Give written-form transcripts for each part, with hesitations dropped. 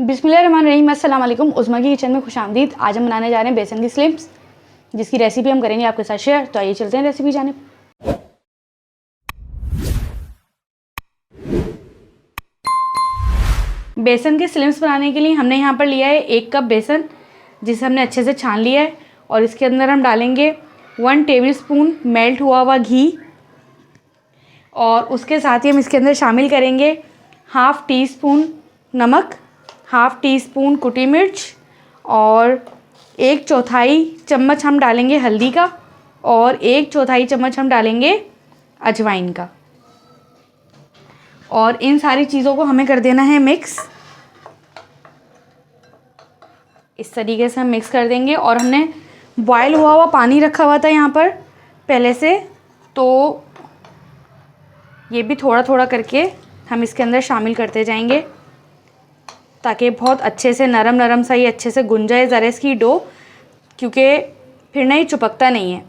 बिस्मिल्लाहिर्रहमानिर्रहीम, अस्सलाम वालेकुम। उज़्मा की किचन में खुशामदीद। आज हम बनाने जा रहे हैं बेसन की स्लिम्स, जिसकी रेसिपी हम करेंगे आपके साथ शेयर। तो आइए चलते हैं रेसिपी जाने। बेसन के स्लिम्स बनाने के लिए हमने यहाँ पर लिया है 1 कप बेसन, जिसे हमने अच्छे से छान लिया है। और इसके अंदर हम डालेंगे 1 टेबलस्पून मेल्ट हुआ हुआ घी, और उसके साथ ही हम इसके अंदर शामिल करेंगे हाफ़ टी स्पून नमक, हाफ़ टी स्पून कुटी मिर्च, और 1/4 चम्मच हम डालेंगे हल्दी का, और 1/4 चम्मच हम डालेंगे अजवाइन का। और इन सारी चीज़ों को हमें कर देना है मिक्स। इस तरीके से हम मिक्स कर देंगे। और हमने बॉयल हुआ हुआ पानी रखा हुआ था यहाँ पर पहले से, तो ये भी थोड़ा थोड़ा करके हम इसके अंदर शामिल करते जाएंगे, ताकि बहुत अच्छे से नरम नरम सा ये अच्छे से गुन जाए ज़रा इसकी डो, क्योंकि फिर ना ये चिपकता नहीं है,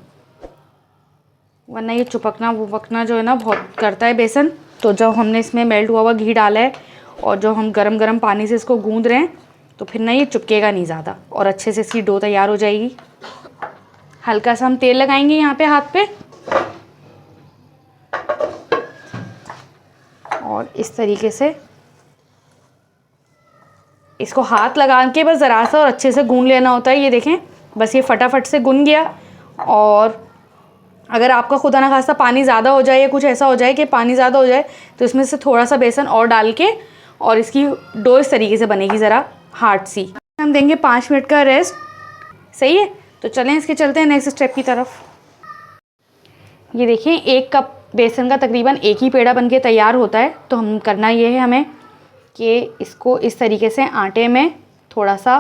वरना ये चिपकना वुपकना जो है ना बहुत करता है बेसन। तो जब हमने इसमें मेल्ट हुआ हुआ घी डाला है और जो हम गरम गरम पानी से इसको गूंद रहे हैं, तो फिर ना ये चिपकेगा नहीं ज़्यादा और अच्छे से इसकी डो तैयार हो जाएगी। हल्का सा हम तेल लगाएंगे यहाँ पे हाथ पे, और इस तरीके से इसको हाथ लगा के बस ज़रा सा और अच्छे से गूंद लेना होता है। ये देखें, बस ये फटाफट से गुन गया। और अगर आपका खुदा ना खास्ता पानी ज़्यादा हो जाए या कुछ ऐसा हो जाए कि पानी ज़्यादा हो जाए, तो इसमें से थोड़ा सा बेसन और डाल के, और इसकी डो इस तरीके से बनेगी ज़रा हार्ड सी। हम देंगे 5 मिनट का रेस्ट। सही है, तो चलें इसके चलते हैं नेक्स्ट स्टेप की तरफ। ये देखें, 1 कप बेसन का तकरीबन 1 ही पेड़ा बन के तैयार होता है। तो हम करना ये है हमें कि इसको इस तरीके से आटे में थोड़ा सा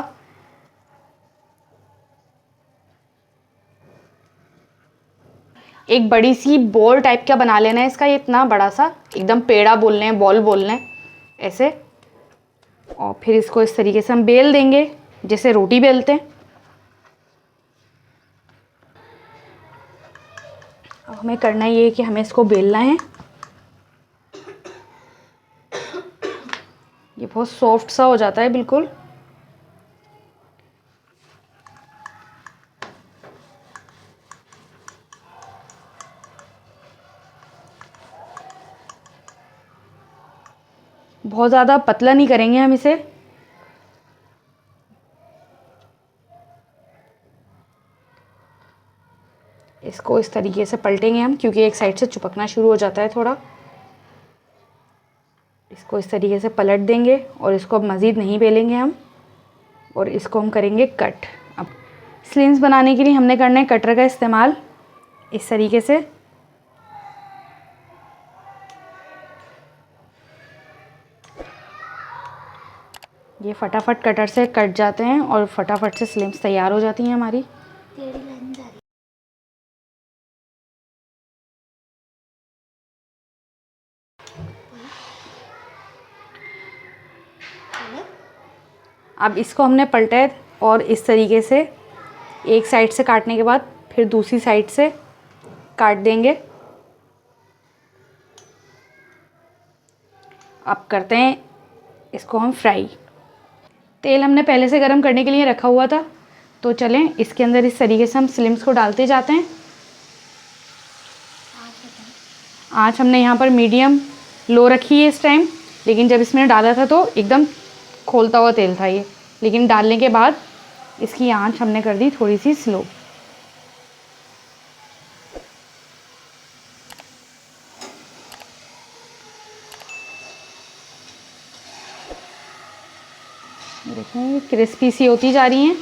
एक बड़ी सी बॉल टाइप का बना लेना है इसका। ये इतना बड़ा सा एकदम पेड़ा बोल रहे हैं, बॉल बोल रहे हैं ऐसे। और फिर इसको इस तरीके से हम बेल देंगे जैसे रोटी बेलते हैं। अब हमें करना ये है कि हमें इसको बेलना है। ये बहुत सॉफ्ट सा हो जाता है बिल्कुल। बहुत ज़्यादा पतला नहीं करेंगे हम इसे। इसको इस तरीके से पलटेंगे हम, क्योंकि एक साइड से चिपकना शुरू हो जाता है थोड़ा। इसको इस तरीके से पलट देंगे और इसको अब मज़ीद नहीं बेलेंगे हम, और इसको हम करेंगे कट। अब स्लिम्स बनाने के लिए हमने करना है कटर का इस्तेमाल इस तरीके से। ये फटाफट कटर से कट जाते हैं और फटाफट से स्लिम्स तैयार हो जाती हैं हमारी। अब इसको हमने पलटा है और इस तरीके से एक साइड से काटने के बाद फिर दूसरी साइड से काट देंगे। अब करते हैं इसको हम फ्राई। तेल हमने पहले से गरम करने के लिए रखा हुआ था, तो चलें इसके अंदर इस तरीके से हम स्लिम्स को डालते जाते हैं। आँच हमने यहाँ पर मीडियम लो रखी है इस टाइम, लेकिन जब इसमें डाला था तो एकदम खोलता हुआ तेल था ये, लेकिन डालने के बाद इसकी आंच हमने कर दी थोड़ी सी स्लो। देखें क्रिस्पी सी होती जा रही हैं।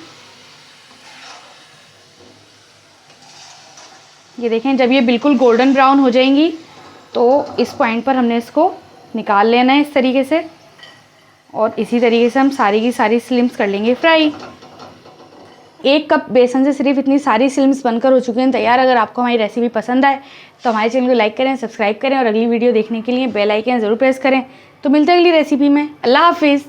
ये देखें, जब ये बिल्कुल गोल्डन ब्राउन हो जाएंगी तो इस पॉइंट पर हमने इसको निकाल लेना है इस तरीके से। और इसी तरीके से हम सारी की सारी स्लिम्स कर लेंगे फ्राई। 1 कप बेसन से सिर्फ इतनी सारी स्लिम्स बनकर हो चुकी हैं तैयार। अगर आपको हमारी रेसिपी पसंद आए तो हमारे चैनल को लाइक करें, सब्सक्राइब करें, और अगली वीडियो देखने के लिए बेल आइकन ज़रूर प्रेस करें। तो मिलते हैं अगली रेसिपी में। अल्लाह हाफिज़।